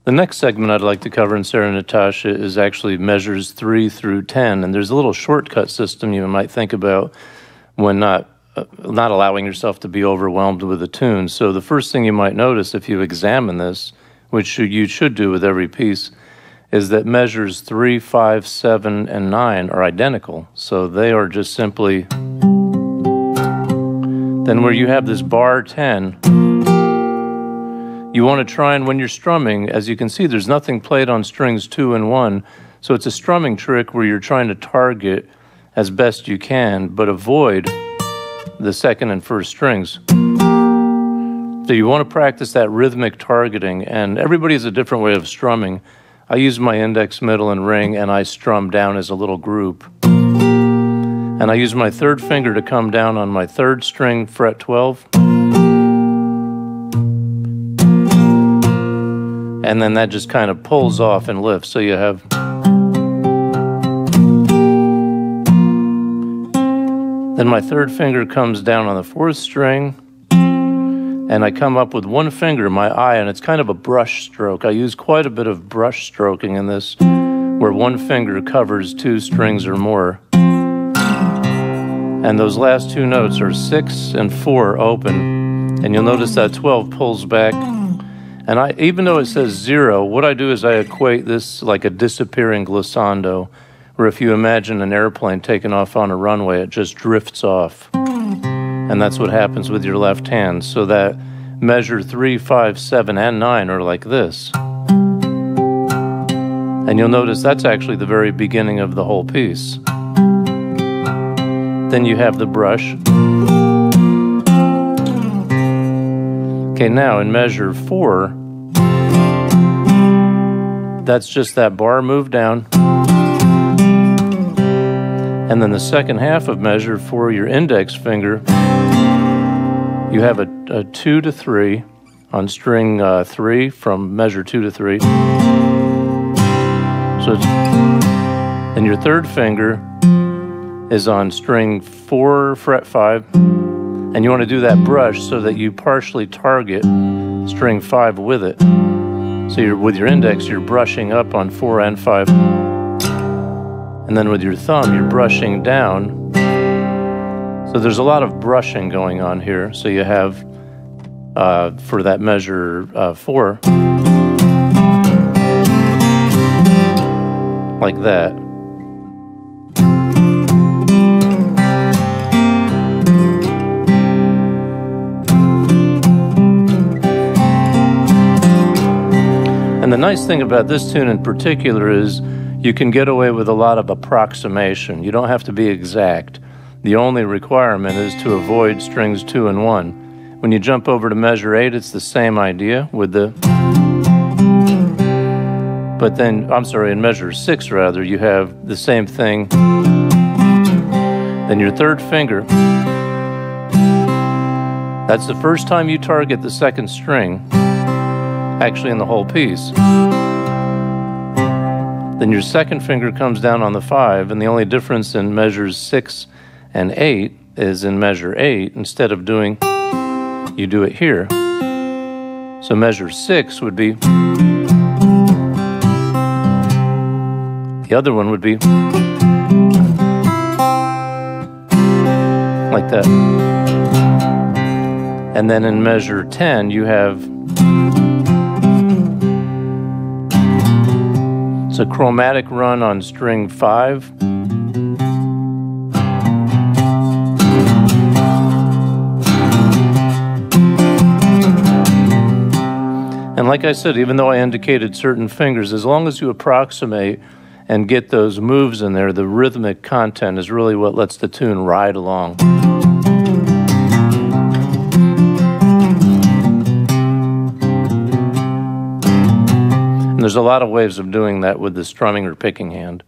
The next segment I'd like to cover in Sarah Natasha is actually measures 3 through 10, and there's a little shortcut system you might think about when not allowing yourself to be overwhelmed with a tune. So the first thing you might notice if you examine this, which you should do with every piece, is that measures 3, 5, 7, and 9 are identical. So they are just simply, then where you have this bar 10, you want to try and when you're strumming, as you can see, there's nothing played on strings 2 and 1. So it's a strumming trick where you're trying to target as best you can, but avoid the second and first strings. So you want to practice that rhythmic targeting, and everybody has a different way of strumming. I use my index, middle, and ring, and I strum down as a little group. And I use my third finger to come down on my third string, fret 12. And then that just kind of pulls off and lifts. So you have, then my third finger comes down on the fourth string, and I come up with one finger, my eye, and it's kind of a brush stroke. I use quite a bit of brush stroking in this, where one finger covers 2 strings or more. And those last 2 notes are 6 and 4 open, and you'll notice that 12 pulls back. And even though it says 0, what I do is I equate this like a disappearing glissando, where if you imagine an airplane taking off on a runway, it just drifts off. And that's what happens with your left hand. So that measure 3, 5, 7, and 9 are like this. And you'll notice that's actually the very beginning of the whole piece. Then you have the brush. Okay, now in measure 4, that's just that bar move down. And then the second half of measure 4, your index finger, you have a 2 to 3 on string 3 from measure 2 to 3. So and your third finger is on string 4, fret 5. And you want to do that brush so that you partially target string 5 with it. So with your index, you're brushing up on 4 and 5. And then with your thumb, you're brushing down. So there's a lot of brushing going on here. So you have, for that measure 4, like that. And the nice thing about this tune in particular is you can get away with a lot of approximation. You don't have to be exact. The only requirement is to avoid strings 2 and 1. When you jump over to measure 8, it's the same idea with the, but then, I'm sorry, in measure 6 rather, you have the same thing. Then your third finger, that's the first time you target the second string, actually in the whole piece. Then your second finger comes down on the 5, and the only difference in measures 6 and 8 is in measure 8, instead of doing, you do it here. So measure 6 would be, the other one would be like that. And then in measure 10, you have, it's a chromatic run on string 5. And like I said, even though I indicated certain fingers, as long as you approximate and get those moves in there, the rhythmic content is really what lets the tune ride along. And there's a lot of ways of doing that with the strumming or picking hand.